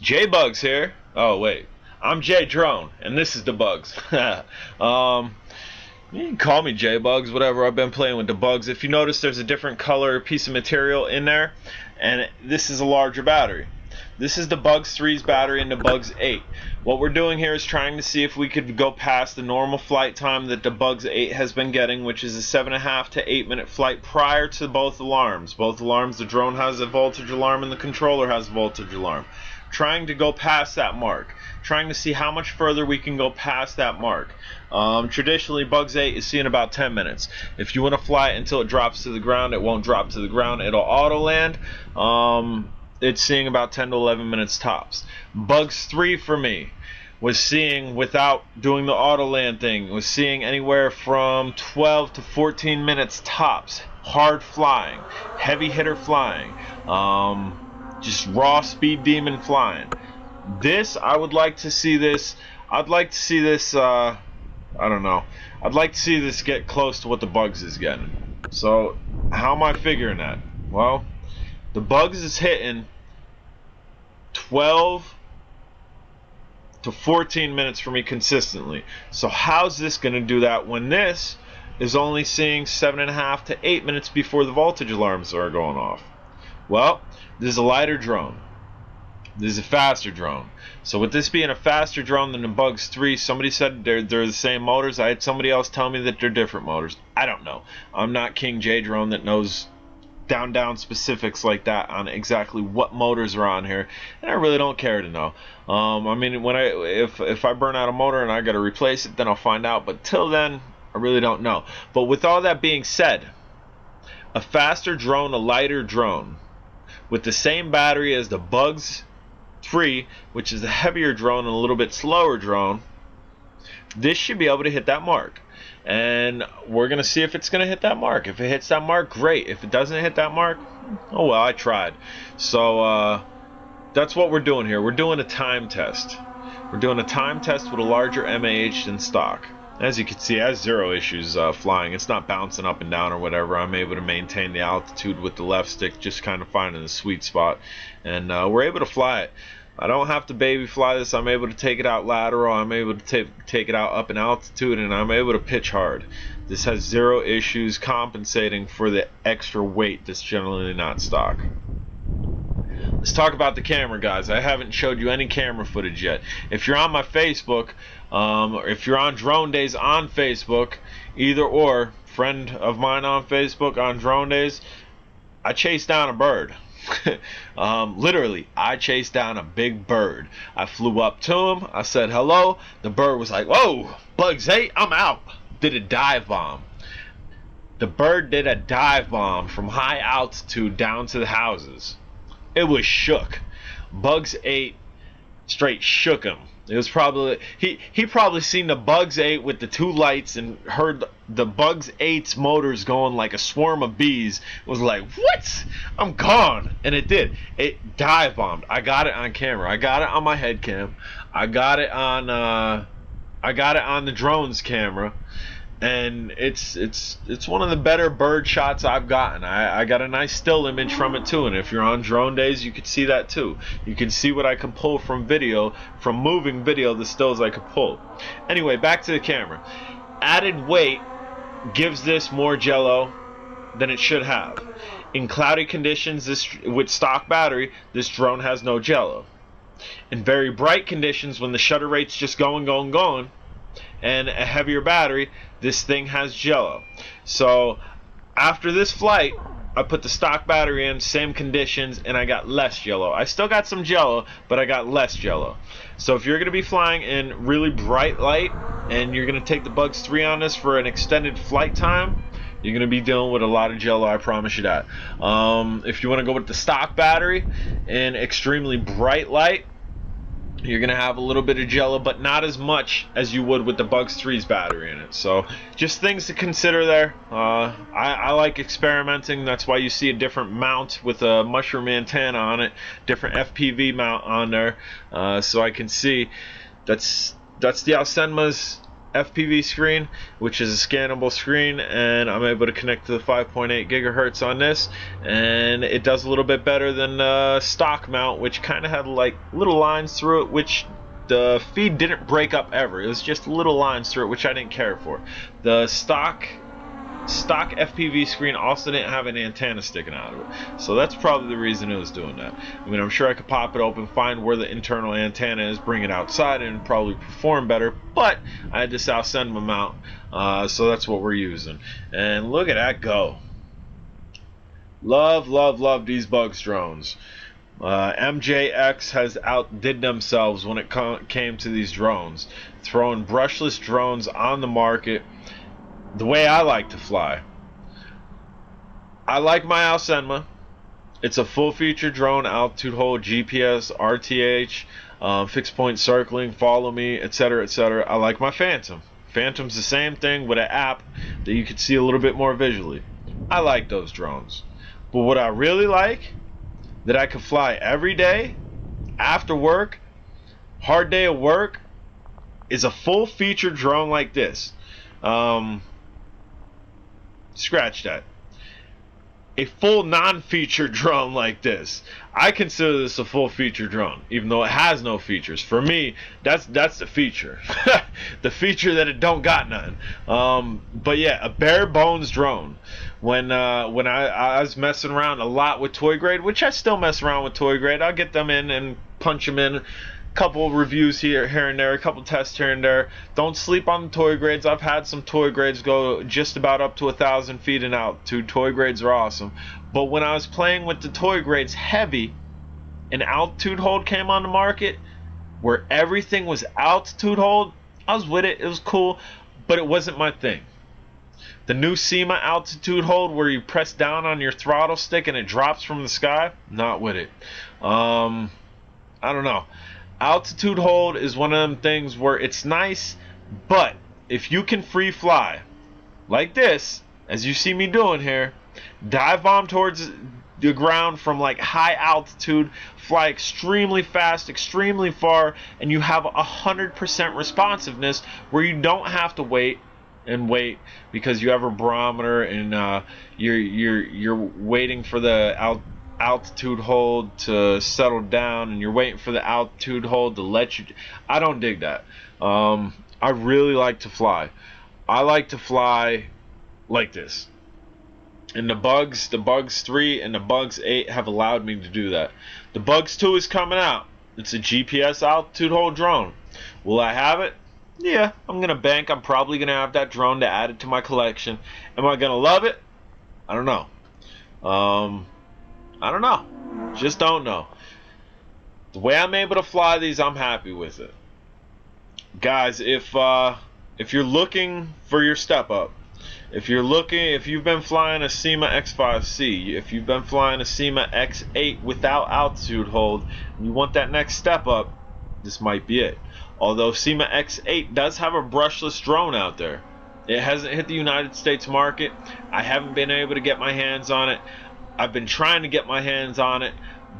J-Bugs here. Oh wait, I'm J Drone, and this is the Bugs. You can call me J-Bugs, whatever. I've been playing with the bugs. If you notice, there's a different color piece of material in there, and this is a larger battery. This is the Bugs 3's battery and the Bugs 8. What we're doing here is trying to see if we could go past the normal flight time that the Bugs 8 has been getting, which is a 7.5 to 8 minute flight prior to both alarms. Both alarms, the drone has a voltage alarm and the controller has a voltage alarm. Trying to go past that mark. Trying to see how much further we can go past that mark. Traditionally, Bugs 8 is seeing about 10 minutes. If you want to fly it until it drops to the ground, it won't drop to the ground. It'll auto land. It's seeing about 10 to 11 minutes tops. Bugs 3 for me was seeing, without doing the auto land thing, was seeing anywhere from 12 to 14 minutes tops. Hard flying, heavy hitter flying, just raw speed demon flying. This, I would like to see this. I'd like to see this. I don't know. I'd like to see this get close to what the Bugs is getting. So, how am I figuring that? Well, the Bugs is hitting 12 to 14 minutes for me consistently. So how's this going to do that when this is only seeing 7.5 to 8 minutes before the voltage alarms are going off? Well, this is a lighter drone. This is a faster drone. So with this being a faster drone than the Bugs 3, somebody said they're the same motors. I had somebody else tell me that they're different motors. I don't know. I'm not King J Drone that knows down specifics like that on exactly what motors are on here, and I really don't care to know. I mean, when if I burn out a motor and I got to replace it, then I'll find out. But till then, I really don't know. But with all that being said, a faster drone, a lighter drone, with the same battery as the Bugs 3, which is a heavier drone and a little bit slower drone, this should be able to hit that mark. And we're going to see if it's going to hit that mark. If it hits that mark, great. If it doesn't hit that mark, oh well, I tried. So that's what we're doing here. We're doing a time test. We're doing a time test with a larger MAH than stock. As you can see, it has zero issues flying. It's not bouncing up and down or whatever. I'm able to maintain the altitude with the left stick, just kind of finding the sweet spot. And we're able to fly it. I don't have to baby fly this. I'm able to take it out lateral. I'm able to take it out up in altitude, and I'm able to pitch hard. This has zero issues compensating for the extra weight that's generally not stock. Let's talk about the camera, guys. I haven't showed you any camera footage yet. If you're on my Facebook, or if you're on Drone Days on Facebook, either or, friend of mine on Facebook on Drone Days, I chased down a bird. Literally, I chased down a big bird. I flew up to him. I said hello. The bird was like, "Whoa, Bugs 8, I'm out." Did a dive bomb. The bird did a dive bomb from high altitude down to the houses. It was shook. Bugs 8 straight shook him. It was probably he probably seen the Bugs 8 with the two lights and heard the Bugs 8's motors going like a swarm of bees. It was like, what? I'm gone. And it did. It dive bombed. I got it on camera. I got it on my head cam. I got it on the drone's camera. And it's one of the better bird shots I've gotten. I got a nice still image from it too, and if you're on Drone Days, you could see that too. You can see what I can pull from video, from moving video, the stills I could pull. Anyway, back to the camera. Added weight gives this more jello than it should have. In cloudy conditions, with stock battery, this drone has no jello. In very bright conditions, when the shutter rate's just going, and a heavier battery, this thing has jello. So after this flight, I put the stock battery in, same conditions, and I got less jello. I still got some jello, but I got less jello. So if you're going to be flying in really bright light and you're going to take the Bugs 3 on this for an extended flight time, you're going to be dealing with a lot of jello, I promise you that. If you want to go with the stock battery in extremely bright light, you're going to have a little bit of jello, but not as much as you would with the Bugs 3's battery in it. So just things to consider there. I like experimenting. That's why you see a different mount with a mushroom antenna on it, different FPV mount on there, so I can see that's the Alcenma's FPV screen, which is a scannable screen, and I'm able to connect to the 5.8 gigahertz on this, and it does a little bit better than stock mount, which kind of had like little lines through it, which the feed didn't break up ever. It was just little lines through it, which I didn't care for. The stock FPV screen also didn't have an antenna sticking out of it, so that's probably the reason it was doing that. I mean, I'm sure I could pop it open, find where the internal antenna is, bring it outside, and probably perform better, but I had to South send them out, so that's what we're using. And look at that go. Love these Bugs drones. MJX has outdid themselves when it came to these drones, throwing brushless drones on the market the way I like to fly. I like my Alcenma. It's a full feature drone, altitude hold, GPS, RTH, fixed point circling, follow me, etc, etc. I like my Phantom. Phantom's the same thing with an app that you can see a little bit more visually. I like those drones. But what I really like, that I could fly every day, after work, hard day of work, is a full feature drone like this. Scratch that. A full non-feature drone like this. I consider this a full feature drone, even though it has no features. For me, that's the feature. The feature that it don't got none. But yeah, a bare bones drone. When I was messing around a lot with toy grade, which I still mess around with toy grade, I'll get them in and punch them in. Couple reviews here and there, a couple tests here and there. Don't sleep on the toy grades. I've had some toy grades go just about up to 1,000 feet in altitude. Toy grades are awesome. But when I was playing with the toy grades heavy, an altitude hold came on the market where everything was altitude hold. I was with it. It was cool, but it wasn't my thing. The new SEMA altitude hold where you press down on your throttle stick and it drops from the sky, not with it. I don't know. Altitude hold is one of them things where it's nice, but if you can free fly like this, as you see me doing here, dive bomb towards the ground from like high altitude, fly extremely fast, extremely far, and you have 100% responsiveness where you don't have to wait and wait because you have a barometer and you're waiting for the altitude hold to settle down, and you're waiting for the altitude hold to let you. I don't dig that. I really like to fly. I like to fly like this. And the Bugs 3 and the Bugs 8 have allowed me to do that. The Bugs 2 is coming out. It's a GPS altitude hold drone. Will I have it? Yeah, I'm gonna bank. I'm probably gonna have that drone to add it to my collection. Am I gonna love it? I don't know. I don't know. Just don't know. The way I'm able to fly these, I'm happy with it. Guys, if you're looking for your step up, if you've been flying a SEMA X5C, if you've been flying a SEMA X8 without altitude hold, and you want that next step up, this might be it. Although SEMA X8 does have a brushless drone out there. It hasn't hit the United States market. I haven't been able to get my hands on it. I've been trying to get my hands on it,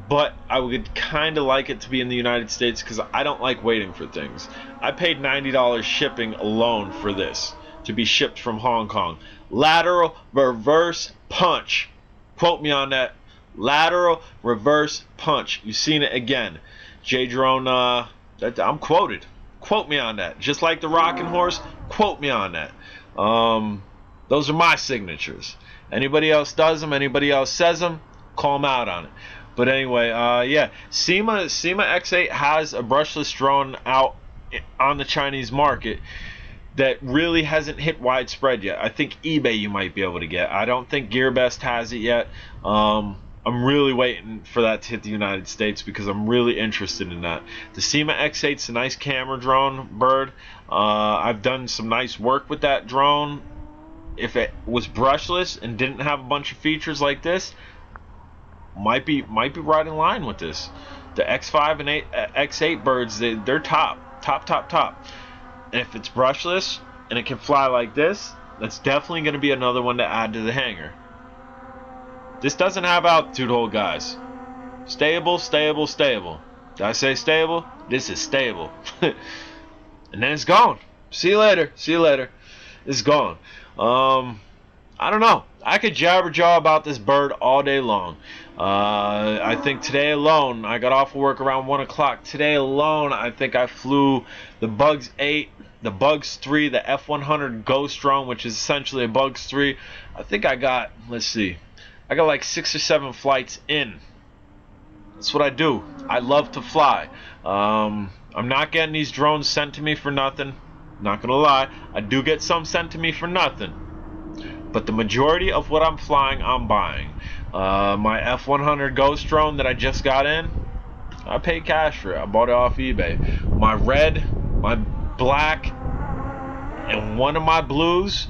but I would kind of like it to be in the United States because I don't like waiting for things. I paid $90 shipping alone for this to be shipped from Hong Kong. Lateral reverse punch. Quote me on that. Lateral reverse punch. You've seen it again. J-Drone, I'm quoted. Quote me on that. Just like the Rockin' Horse, quote me on that. Those are my signatures. Anybody else does them, anybody else says them, call them out on it. But anyway, yeah, SEMA X8 has a brushless drone out on the Chinese market that really hasn't hit widespread yet. I think eBay you might be able to get. I don't think GearBest has it yet. I'm really waiting for that to hit the United States because I'm really interested in that. The SEMA X8 is a nice camera drone bird. I've done some nice work with that drone. If it was brushless and didn't have a bunch of features like this, might be right in line with this. The X5 and X8 birds, they're top. And if it's brushless and it can fly like this, that's definitely going to be another one to add to the hangar. This doesn't have altitude hold, guys. Stable. Did I say stable? This is stable. And then it's gone. See you later. See you later. It's gone. I don't know. I could jabberjaw about this bird all day long. I think today alone, I got off of work around 1 o'clock. Today alone, I think I flew the Bugs 8, the Bugs 3, the F100 Ghost drone, which is essentially a Bugs 3. I think I got, let's see, I got like 6 or 7 flights in. That's what I do. I love to fly. I'm not getting these drones sent to me for nothing. Not gonna lie, I do get some sent to me for nothing. But the majority of what I'm flying, I'm buying. My F100 Ghost drone that I just got in, I paid cash for it. I bought it off eBay. My red, my black, and one of my blues,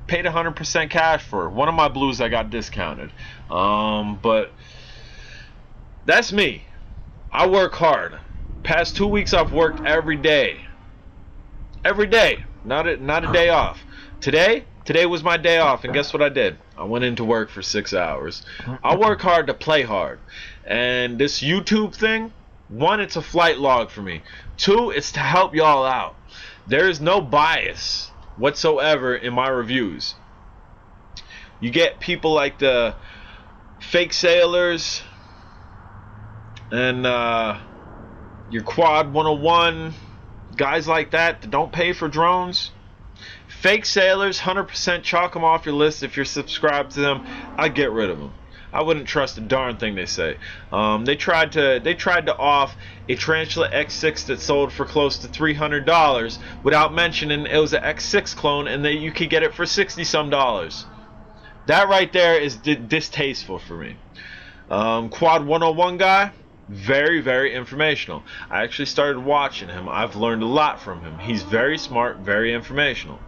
paid 100% cash for it. One of my blues I got discounted. But that's me. I work hard. Past 2 weeks I've worked every day. Every day. Not a day off. Today was my day off, and guess what I did? I went into work for 6 hours. I work hard to play hard. And this YouTube thing, one, it's a flight log for me. Two, it's to help y'all out. There is no bias whatsoever in my reviews. You get people like the fake sailors and your Quad 101, guys like that don't pay for drones. Fake sailors, 100% chalk them off your list. If you're subscribed to them, I'd get rid of them. I wouldn't trust a darn thing they say. They tried to off a Tarantula X6 that sold for close to $300 without mentioning it was an X6 clone and that you could get it for $60-some. That right there is distasteful for me. Quad 101 guy, very, very informational. I actually started watching him. I've learned a lot from him. He's very smart, very informational.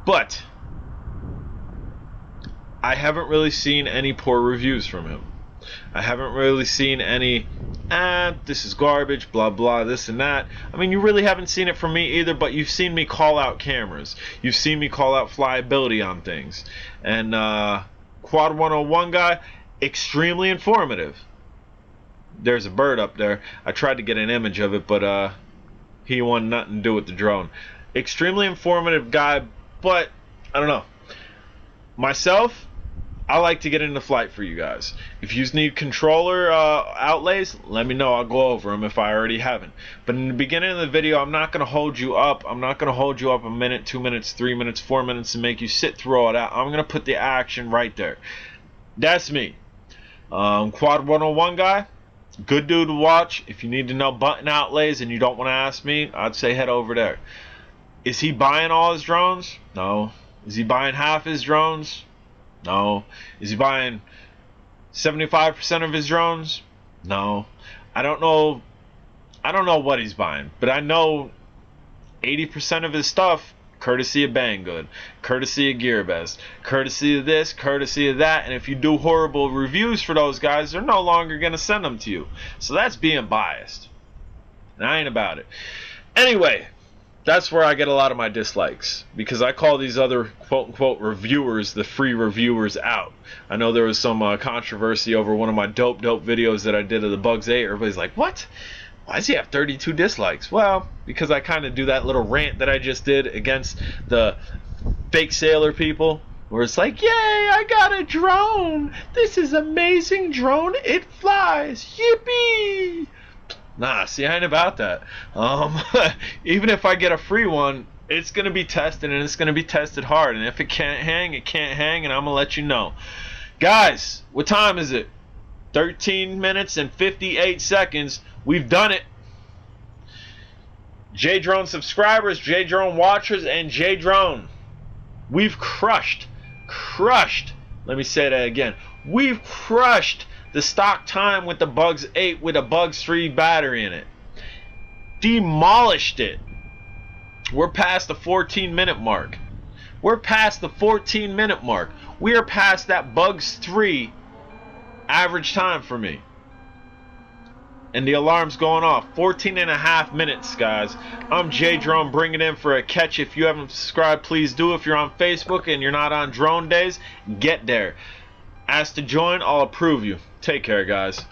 But I haven't really seen any poor reviews from him. I haven't really seen any, this is garbage, blah, blah, this and that. I mean, you really haven't seen it from me either, but you've seen me call out cameras. You've seen me call out flyability on things. And Quad 101 guy, extremely informative. There's a bird up there. I tried to get an image of it, but he wanted nothing to do with the drone. Extremely informative guy, but I don't know. Myself, I like to get into flight for you guys. If you need controller outlays, let me know. I'll go over them if I already haven't. But in the beginning of the video, I'm not going to hold you up. I'm not going to hold you up a minute, 2 minutes, 3 minutes, 4 minutes and make you sit through all that. I'm going to put the action right there. That's me. Quad 101 guy, good dude to watch. If you need to know button outlays and you don't want to ask me, I'd say head over there. Is he buying all his drones? No. Is he buying half his drones? No. Is he buying 75% of his drones? No. I don't know what he's buying, but I know 80% of his stuff, courtesy of Banggood, courtesy of GearBest, courtesy of this, courtesy of that, and if you do horrible reviews for those guys, they're no longer going to send them to you. So that's being biased. And I ain't about it. Anyway, that's where I get a lot of my dislikes, because I call these other quote-unquote reviewers the free reviewers out. I know there was some controversy over one of my dope videos that I did of the Bugs 8. Everybody's like, what? Why does he have 32 dislikes? Well, because I kind of do that little rant that I just did against the fake sailor people, where it's like, yay, I got a drone. This is amazing drone. It flies. Yippee. Nah, see, I ain't about that. Even if I get a free one, it's going to be tested, and it's going to be tested hard. And if it can't hang, it can't hang, and I'm going to let you know. Guys, what time is it? 13 minutes and 58 seconds. We've done it. J-Drone subscribers, J-Drone watchers, and J-Drone. We've crushed. Let me say that again. We've crushed the stock time with the Bugs 8 with a Bugs 3 battery in it. Demolished it. We're past the 14-minute mark. We're past the 14-minute mark. We are past that Bugs 3 average time for me. And the alarm's going off. 14.5 minutes, guys. I'm J-Drone, bringing in for a catch. If you haven't subscribed, please do. If you're on Facebook and you're not on Drone Days, get there. Ask to join, I'll approve you. Take care, guys.